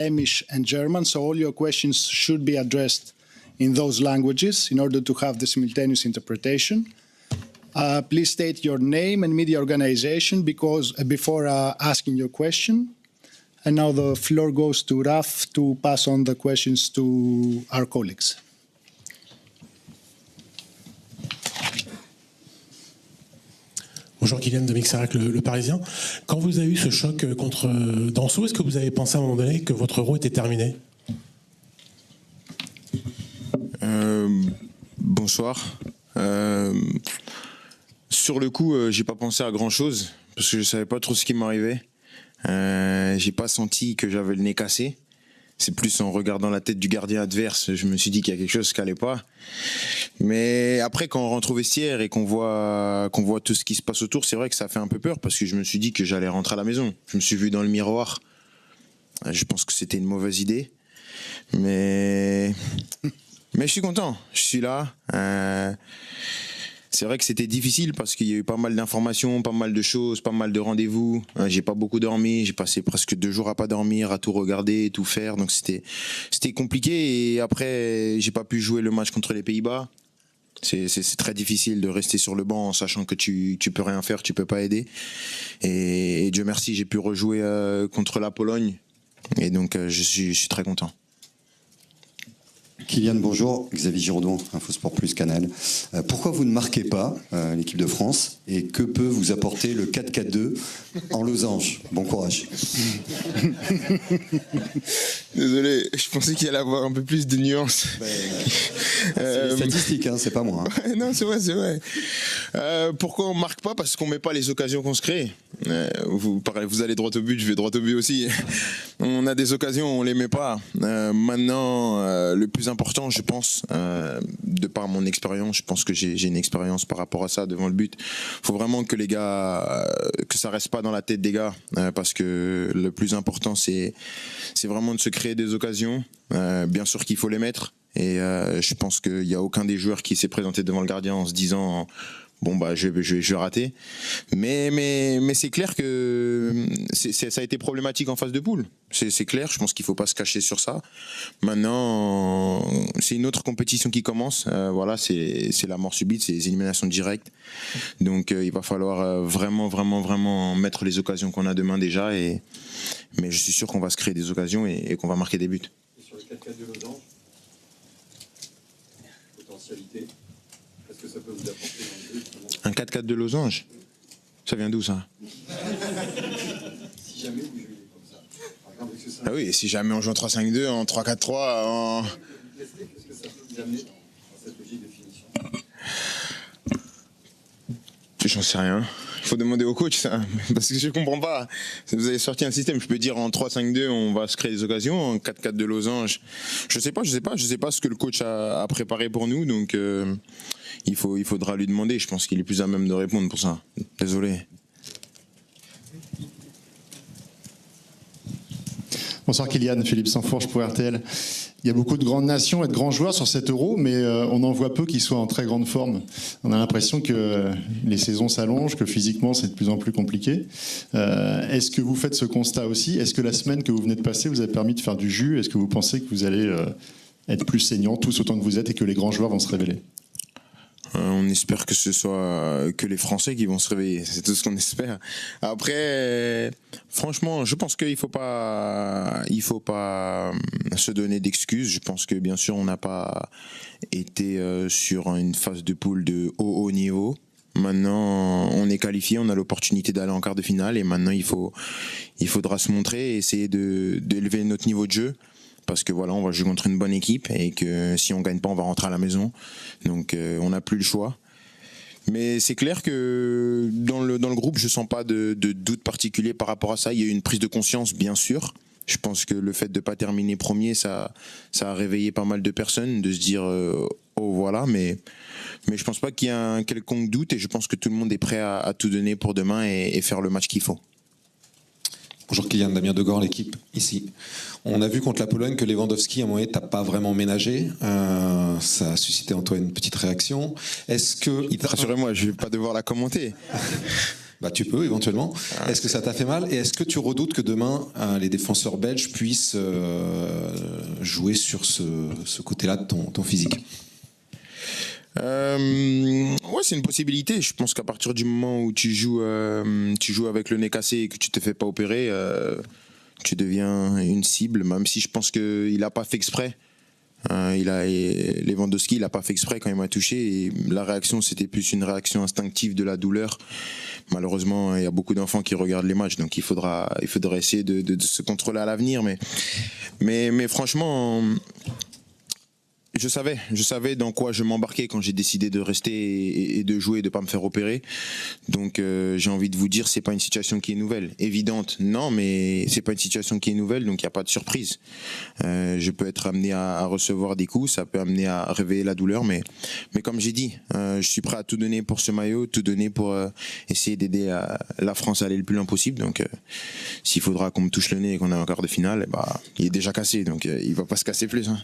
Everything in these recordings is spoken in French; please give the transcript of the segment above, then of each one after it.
Flemish and German, so all your questions should be addressed in those languages in order to have the simultaneous interpretation. Please state your name and media organization before asking your question. And now the floor goes to Raf to pass on the questions to our colleagues. Bonjour Kylian, Dominique Sarac, le Parisien. Quand vous avez eu ce choc contre Danso, est-ce que vous avez pensé à un moment donné que votre euro était terminé? Bonsoir. Sur le coup, j'ai pas pensé à grand chose parce que je savais pas trop ce qui m'arrivait. J'ai pas senti que j'avais le nez cassé. C'est plus en regardant la tête du gardien adverse, je me suis dit qu'il y a quelque chose qui allait pas. Mais après, quand on rentre au vestiaire et qu'on voit tout ce qui se passe autour, c'est vrai que ça fait un peu peur parce que je me suis dit que j'allais rentrer à la maison. Je me suis vu dans le miroir. Je pense que c'était une mauvaise idée. Mais je suis content. Je suis là. C'est vrai que c'était difficile parce qu'il y a eu pas mal d'informations, pas mal de choses, pas mal de rendez-vous. J'ai pas beaucoup dormi, j'ai passé presque 2 jours à pas dormir, à tout regarder, tout faire. Donc c'était compliqué. Et après, j'ai pas pu jouer le match contre les Pays-Bas. C'est très difficile de rester sur le banc en sachant que tu peux rien faire, tu peux pas aider. Et Dieu merci, j'ai pu rejouer contre la Pologne. Et donc je suis très content. Kylian, bonjour. Xavier Giraudon, Infosport Plus Canal. Pourquoi vous ne marquez pas l'équipe de France et que peut vous apporter le 4-4-2 en losange? Bon courage. Désolé, je pensais qu'il allait avoir un peu plus de nuances. C'est les statistiques, hein, c'est pas moi. Hein. Non, c'est vrai. Pourquoi on marque pas? Parce qu'on met pas les occasions qu'on se crée. Vous allez droit au but, je vais droit au but aussi. On a des occasions, on les met pas. Maintenant, le plus important, je pense, de par mon expérience, je pense que j'ai une expérience par rapport à ça devant le but. Faut vraiment que les gars, que ça reste pas dans la tête des gars, parce que le plus important, c'est vraiment de se créer des occasions. Bien sûr qu'il faut les mettre. Et je pense qu'il n'y a aucun des joueurs qui s'est présenté devant le gardien en se disant bon bah je vais rater. Mais c'est clair que ça a été problématique en phase de poule. C'est clair, je pense qu'il faut pas se cacher sur ça. Maintenant, c'est une autre compétition qui commence. Voilà, c'est la mort subite, c'est les éliminations directes. Donc il va falloir vraiment mettre les occasions qu'on a demain déjà. Mais je suis sûr qu'on va se créer des occasions et qu'on va marquer des buts. Et sur le 4-4 de Losange, potentialité, est-ce que ça peut vous apporter dans le jeu? Un 4-4 de Losange? Ça vient d'où ça? Si jamais vous jouez comme ça. Par exemple, est-ce que ça... Ah oui, si jamais on joue en 3-5-2, en 3-4-3, en... Est-ce que ça peut vous amener dans cette logique de finition? J'en sais rien. Il faut demander au coach ça, parce que je comprends pas. Vous avez sorti un système, je peux dire en 3-5-2 on va se créer des occasions, en 4-4 de Losange. Je sais pas ce que le coach a préparé pour nous, donc il faudra lui demander. Je pense qu'il est plus à même de répondre pour ça. Désolé. Bonsoir Kylian, Philippe Sansfourche pour RTL. Il y a beaucoup de grandes nations et de grands joueurs sur cet Euro, mais on en voit peu qui soient en très grande forme. On a l'impression que les saisons s'allongent, que physiquement c'est de plus en plus compliqué. Est-ce que vous faites ce constat aussi? Est-ce que la semaine que vous venez de passer vous a permis de faire du jus? Est-ce que vous pensez que vous allez être plus saignants tous autant que vous êtes et que les grands joueurs vont se révéler? On espère que ce soit que les Français qui vont se réveiller, c'est tout ce qu'on espère. Après, franchement, je pense qu'il faut pas se donner d'excuses. Je pense que bien sûr, on n'a pas été sur une phase de poule de haut niveau. Maintenant, on est qualifié, on a l'opportunité d'aller en quart de finale et maintenant il faudra se montrer et essayer d'élever notre niveau de jeu. Parce que voilà, on va jouer contre une bonne équipe et que si on gagne pas, on va rentrer à la maison. Donc on n'a plus le choix. Mais c'est clair que dans le groupe, je sens pas de doute particulier par rapport à ça. Il y a eu une prise de conscience, bien sûr. Je pense que le fait de pas terminer premier, ça a réveillé pas mal de personnes, de se dire oh voilà. Mais je pense pas qu'il y ait un quelconque doute et je pense que tout le monde est prêt à tout donner pour demain et faire le match qu'il faut. Bonjour Kylian, Damien Degor, l'équipe ici. On a vu contre la Pologne que Lewandowski, à un moment donné, t'as pas vraiment ménagé. Ça a suscité en toi une petite réaction. Est-ce que... Rassurez-moi, je vais pas devoir la commenter. Bah, tu peux éventuellement. Est-ce que ça t'a fait mal? Et est-ce que tu redoutes que demain, les défenseurs belges puissent jouer sur ce côté-là de ton physique? Ouais, c'est une possibilité. Je pense qu'à partir du moment où tu joues avec le nez cassé et que tu te fais pas opérer, tu deviens une cible, même si je pense qu'il n'a pas fait exprès. Lewandowski, il n'a pas fait exprès quand il m'a touché. Et la réaction, c'était plus une réaction instinctive de la douleur. Malheureusement, il y a beaucoup d'enfants qui regardent les matchs, donc il faudra essayer de se contrôler à l'avenir. Mais franchement, je savais dans quoi je m'embarquais quand j'ai décidé de rester et de jouer et de pas me faire opérer. Donc j'ai envie de vous dire, c'est pas une situation qui est nouvelle, évidente, non, mais c'est pas une situation qui est nouvelle, donc il y a pas de surprise. Je peux être amené à recevoir des coups, ça peut amener à réveiller la douleur, mais comme j'ai dit, je suis prêt à tout donner pour ce maillot, tout donner pour essayer d'aider la France à aller le plus loin possible. Donc s'il faudra qu'on me touche le nez et qu'on ait un quart de finale, il est déjà cassé, donc il va pas se casser plus. Hein.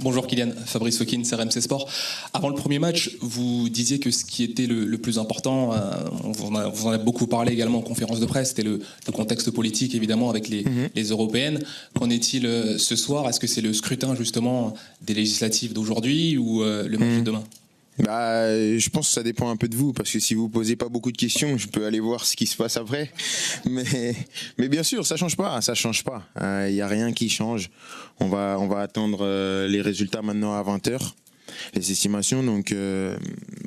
Bonjour Kylian, Fabrice Hawkins, RMC Sport. Avant le premier match, vous disiez que ce qui était le plus important, vous en avez beaucoup parlé également en conférence de presse, c'était le contexte politique évidemment avec les européennes. Qu'en est-il ce soir? Est-ce que c'est le scrutin justement des législatives d'aujourd'hui ou le match de demain? Je pense que ça dépend un peu de vous, parce que si vous posez pas beaucoup de questions, je peux aller voir ce qui se passe après. Mais bien sûr, ça change pas. Il y a rien qui change. On va attendre les résultats maintenant à 20h, les estimations. Donc,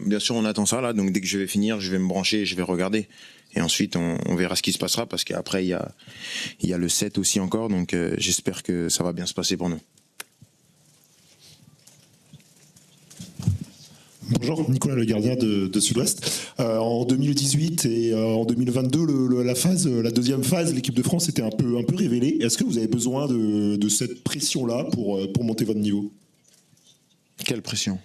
bien sûr, on attend ça là. Donc, dès que je vais finir, je vais me brancher et je vais regarder. Et ensuite, on verra ce qui se passera, parce qu'après, il y a le 7 aussi encore. Donc, j'espère que ça va bien se passer pour nous. Bonjour, Nicolas Le Gardien de Sud-Ouest. En 2018 et en 2022, la deuxième phase, l'équipe de France était un peu révélée. Est-ce que vous avez besoin de cette pression-là pour monter votre niveau? Quelle pression?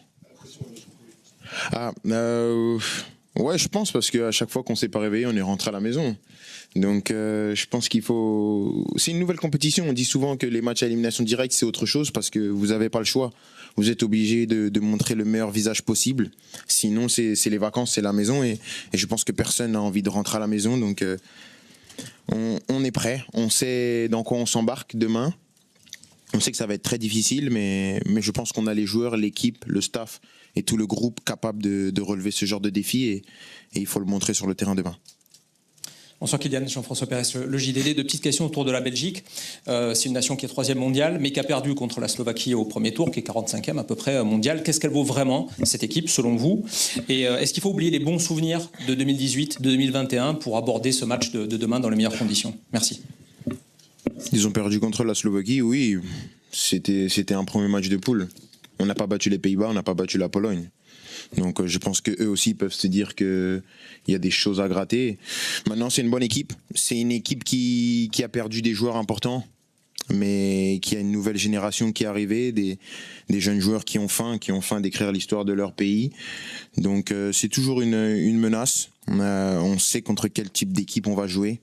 Ouais, je pense, parce qu'à chaque fois qu'on s'est pas réveillé, on est rentré à la maison. Donc je pense qu'il faut... C'est une nouvelle compétition. On dit souvent que les matchs à élimination directe, c'est autre chose, parce que vous n'avez pas le choix. Vous êtes obligé de montrer le meilleur visage possible. Sinon, c'est les vacances, c'est la maison. Et je pense que personne n'a envie de rentrer à la maison. Donc on est prêt. On sait dans quoi on s'embarque demain. On sait que ça va être très difficile, mais je pense qu'on a les joueurs, l'équipe, le staff et tout le groupe capable de relever ce genre de défi. Et il faut le montrer sur le terrain demain. Bonsoir Kylian, Jean-François Pérez, le JDD. Deux petites questions autour de la Belgique. C'est une nation qui est 3e mondiale, mais qui a perdu contre la Slovaquie au premier tour, qui est 45e à peu près mondial. Qu'est-ce qu'elle vaut vraiment, cette équipe, selon vous? Et est-ce qu'il faut oublier les bons souvenirs de 2018, de 2021 pour aborder ce match de demain dans les meilleures conditions? Merci. Ils ont perdu contre la Slovaquie, oui. C'était un premier match de poule. On n'a pas battu les Pays-Bas, on n'a pas battu la Pologne. Donc je pense qu'eux aussi peuvent se dire qu'il y a des choses à gratter. Maintenant, c'est une bonne équipe. C'est une équipe qui a perdu des joueurs importants, mais qui a une nouvelle génération qui est arrivée, des jeunes joueurs qui ont faim d'écrire l'histoire de leur pays. Donc c'est toujours une menace. On sait contre quel type d'équipe on va jouer.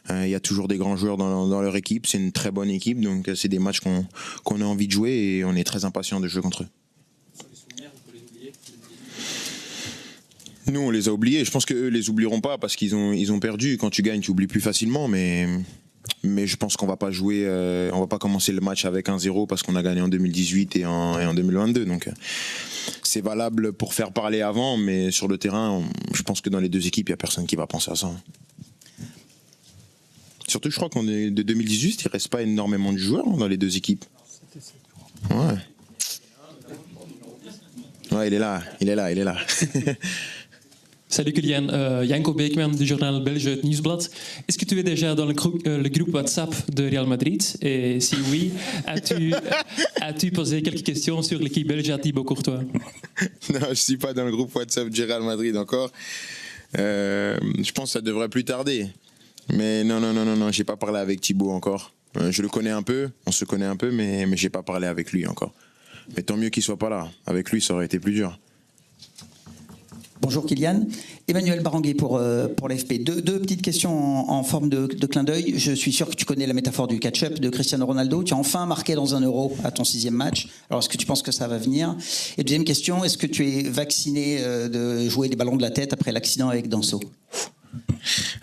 Il y a toujours des grands joueurs dans leur équipe. C'est une très bonne équipe. Donc c'est des matchs qu'on a envie de jouer et on est très impatient de jouer contre eux. Nous, on les a oubliés. Je pense qu'eux les oublieront pas parce qu'ils ont perdu. Quand tu gagnes, tu oublies plus facilement. Mais je pense qu'on va pas jouer. On va pas commencer le match avec 1-0 parce qu'on a gagné en 2018 et en 2022. Donc c'est valable pour faire parler avant, mais sur le terrain, je pense que dans les deux équipes, il y a personne qui va penser à ça. Surtout, je crois qu'on est de 2018, il reste pas énormément de joueurs dans les deux équipes. Ouais. Ouais, il est là. Salut Kylian, Janko Beekman du journal belge Het Nieuwsblad. Est-ce que tu es déjà dans le groupe WhatsApp de Real Madrid? Et si oui, as-tu posé quelques questions sur l'équipe belge à Thibaut Courtois? Non, je ne suis pas dans le groupe WhatsApp du Real Madrid encore. Je pense que ça devrait plus tarder. Mais non, j'ai pas parlé avec Thibaut encore. Je le connais un peu, on se connaît un peu, mais j'ai pas parlé avec lui encore. Mais tant mieux qu'il soit pas là. Avec lui, ça aurait été plus dur. Bonjour Kylian. Emmanuel Baranguet pour l'AFP. Deux petites questions en forme de clin d'œil. Je suis sûr que tu connais la métaphore du catch-up de Cristiano Ronaldo. Tu as enfin marqué dans un Euro à ton 6e match. Alors est-ce que tu penses que ça va venir? Et deuxième question, est-ce que tu es vacciné de jouer des ballons de la tête après l'accident avec Danso?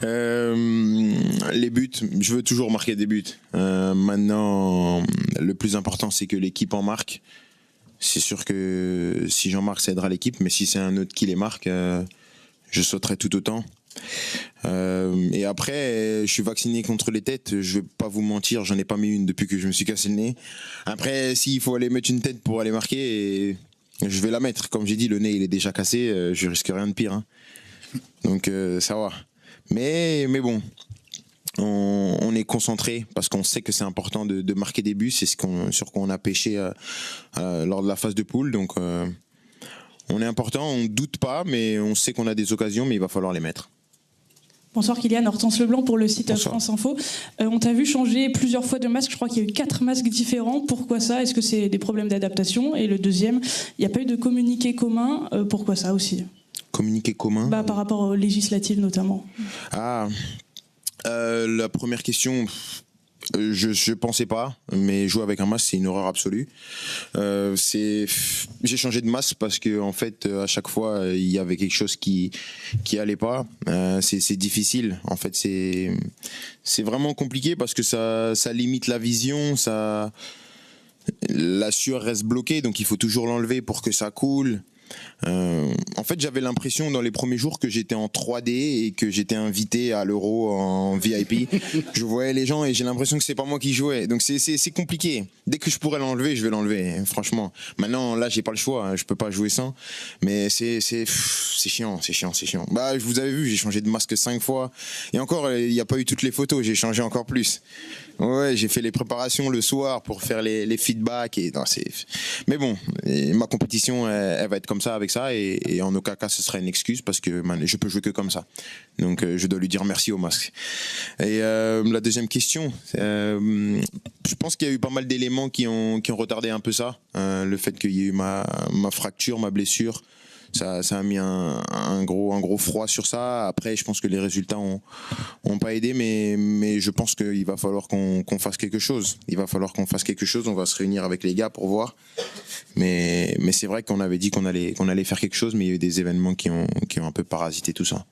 Les buts, je veux toujours marquer des buts. Maintenant, le plus important, c'est que l'équipe en marque. C'est sûr que si j'en marque, ça aidera l'équipe, mais si c'est un autre qui les marque, je sauterai tout autant. Et après, je suis vacciné contre les têtes. Je vais pas vous mentir, j'en ai pas mis une depuis que je me suis cassé le nez. Après, s'il faut aller mettre une tête pour aller marquer, je vais la mettre. Comme j'ai dit, le nez il est déjà cassé, je risque rien de pire. Hein. Donc ça va. Mais bon. On est concentré parce qu'on sait que c'est important de marquer des buts, c'est sur quoi on a pêché lors de la phase de poule, donc on est important, on ne doute pas, mais on sait qu'on a des occasions, mais il va falloir les mettre. Bonsoir Kylian, Hortense Leblanc pour le site Bonsoir. France Info. On t'a vu changer plusieurs fois de masque, je crois qu'il y a eu 4 masques différents. Pourquoi ça? Est-ce que c'est des problèmes d'adaptation? Et le deuxième, il n'y a pas eu de communiqué commun, pourquoi ça aussi? Communiqué commun Par rapport aux législatives notamment. La première question, je pensais pas, mais jouer avec un masque, c'est une horreur absolue. J'ai changé de masque parce que en fait, à chaque fois, il y avait quelque chose qui allait pas. C'est difficile. En fait, c'est vraiment compliqué parce que ça limite la vision, la sueur reste bloquée, donc il faut toujours l'enlever pour que ça coule. En fait, j'avais l'impression dans les premiers jours que j'étais en 3D et que j'étais invité à l'Euro en VIP. Je voyais les gens et j'ai l'impression que c'est pas moi qui jouais. Donc c'est compliqué. Dès que je pourrais l'enlever, je vais l'enlever. Franchement. Maintenant, là, j'ai pas le choix. Je peux pas jouer sans. Mais c'est chiant. Bah, je vous avais vu, j'ai changé de masque 5 fois. Et encore, il n'y a pas eu toutes les photos. J'ai changé encore plus. Ouais, j'ai fait les préparations le soir pour faire les feedbacks. Mais bon, ma compétition, elle va être comme ça avec ça. Et en aucun cas, ce sera une excuse parce que je peux jouer que comme ça. Donc, je dois lui dire merci au masque. Et la deuxième question, je pense qu'il y a eu pas mal d'éléments qui ont retardé un peu ça. Le fait qu'il y ait eu ma fracture, ma blessure. Ça a mis un gros froid sur ça. Après, je pense que les résultats ont pas aidé, mais je pense qu'il va falloir qu'on fasse quelque chose. On va se réunir avec les gars pour voir. Mais c'est vrai qu'on avait dit qu'on allait faire quelque chose, mais il y a eu des événements qui ont un peu parasité tout ça.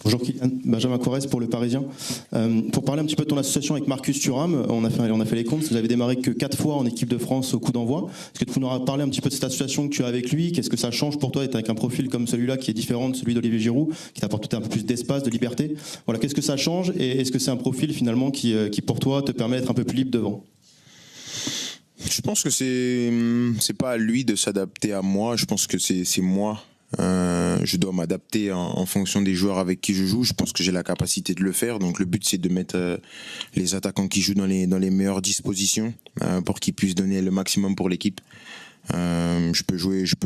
Bonjour Kylian, Benjamin Corrèze pour Le Parisien. Pour parler un petit peu de ton association avec Marcus Thuram, on a fait les comptes, vous avez démarré que 4 fois en équipe de France au coup d'envoi. Est-ce que tu peux nous parler un petit peu de cette association que tu as avec lui? Qu'est-ce que ça change pour toi d'être avec un profil comme celui-là qui est différent de celui d'Olivier Giroud, qui t'apporte peut-être un peu plus d'espace, de liberté? Voilà, qu'est-ce que ça change et est-ce que c'est un profil finalement qui pour toi te permet d'être un peu plus libre devant? Je pense que c'est pas à lui de s'adapter à moi, je pense que c'est moi. Je dois m'adapter en fonction des joueurs avec qui je joue. Je pense que j'ai la capacité de le faire. Donc le but c'est de mettre les attaquants qui jouent dans les meilleures dispositions pour qu'ils puissent donner le maximum pour l'équipe. Je peux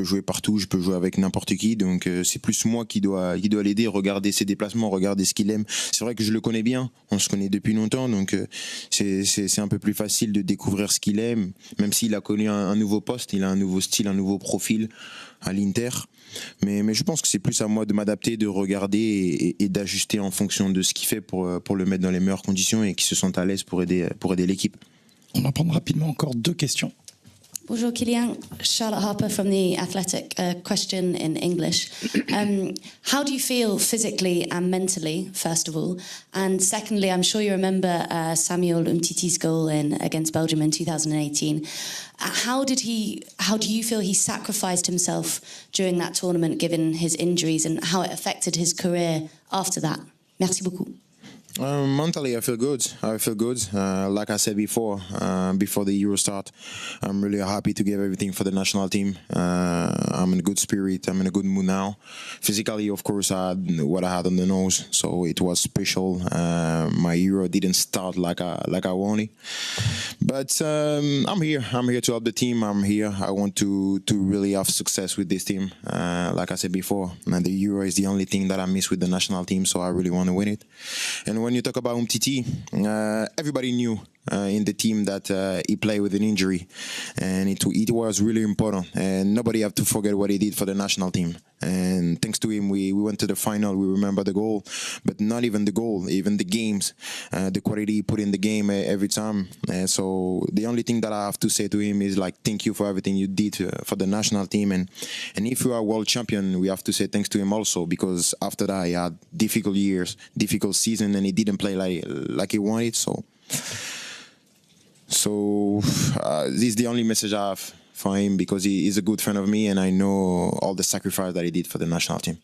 jouer partout, je peux jouer avec n'importe qui. Donc c'est plus moi qui dois l'aider, regarder ses déplacements, regarder ce qu'il aime. C'est vrai que je le connais bien, on se connaît depuis longtemps, donc c'est un peu plus facile de découvrir ce qu'il aime. Même s'il a connu un nouveau poste, il a un nouveau style, un nouveau profil à l'Inter. Mais je pense que c'est plus à moi de m'adapter, de regarder et d'ajuster en fonction de ce qu'il fait pour le mettre dans les meilleures conditions et qu'il se sente à l'aise pour aider l'équipe. On va prendre rapidement encore 2 questions. Bonjour Kylian, Charlotte Harper from The Athletic. A question in English. How do you feel physically and mentally, first of all? And secondly, I'm sure you remember Samuel Umtiti's goal against Belgium in 2018. How do you feel he sacrificed himself during that tournament, given his injuries, and how it affected his career after that? Merci beaucoup. Mentally, I feel good. Like I said before the Euro start, I'm really happy to give everything for the national team. I'm in a good spirit. I'm in a good mood now. Physically, of course, I had what I had on the nose, so it was special. My Euro didn't start like I wanted, but I'm here. I'm here to help the team. I'm here. I want to really have success with this team. Like I said before, the Euro is the only thing that I miss with the national team, so I really want to win it. And when you talk about Umtiti, everybody knew in the team that he played with an injury, and it was really important. And nobody have to forget what he did for the national team. And thanks to him, we went to the final. We remember the goal, but not even the goal, even the games, the quality he put in the game every time. And so the only thing that I have to say to him is like, thank you for everything you did for the national team. And if you are world champion, we have to say thanks to him also, because after that he had difficult years, difficult season, and he didn't play like he wanted. So this is the only message I have for him, because he is a good friend of me, and I know all the sacrifice that he did for the national team.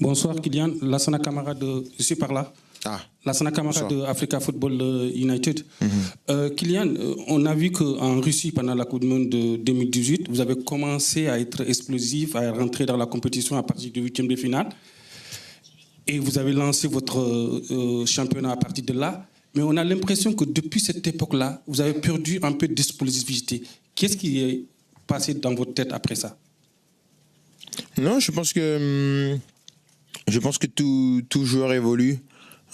Bonsoir Kylian, Lassana Camara je suis par là. Lassana Camara de Africa Football United. Kylian, on a vu qu'en Russie, pendant la Coupe du Monde de 2018, vous avez commencé à être explosif, à rentrer dans la compétition à partir du 8e de finale. Et vous avez lancé votre championnat à partir de là. Mais on a l'impression que depuis cette époque-là, vous avez perdu un peu d'explosivité. Qu'est-ce qui est passé dans votre tête après ça? Non, je pense que tout joueur évolue.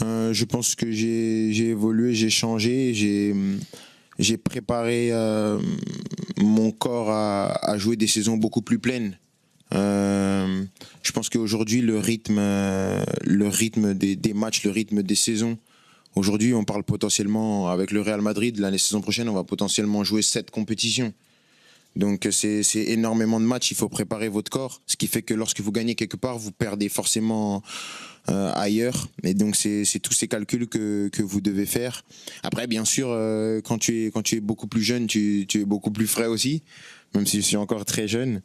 Je pense que j'ai évolué, j'ai changé, j'ai préparé mon corps à jouer des saisons beaucoup plus pleines. Je pense qu'aujourd'hui, le rythme des matchs, le rythme des saisons, aujourd'hui, on parle potentiellement, avec le Real Madrid, la saison prochaine, on va potentiellement jouer 7 compétitions. Donc c'est énormément de matchs, il faut préparer votre corps, ce qui fait que lorsque vous gagnez quelque part, vous perdez forcément ailleurs. Et donc c'est tous ces calculs que vous devez faire. Après, bien sûr, quand tu es beaucoup plus jeune, tu es beaucoup plus frais aussi, même si je suis encore très jeune.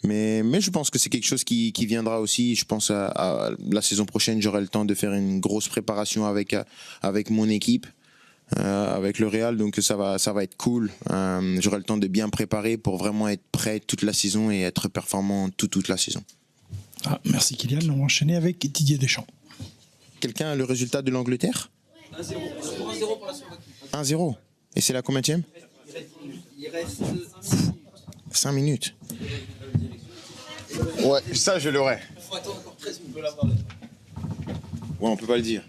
Mais je pense que c'est quelque chose qui viendra aussi. Je pense à la saison prochaine, j'aurai le temps de faire une grosse préparation avec mon équipe, avec le Real, donc ça va être cool. J'aurai le temps de bien préparer pour vraiment être prêt toute la saison et être performant toute la saison. Merci Kylian, on va enchaîner avec Didier Deschamps. Quelqu'un a le résultat de l'Angleterre? 1-0 pour la Slovaquie. 1-0. Et c'est la combienième? Il reste 5 minutes. Ouais, ça je l'aurais. Il faut attendre encore 13 minutes. Ouais, on peut pas le dire.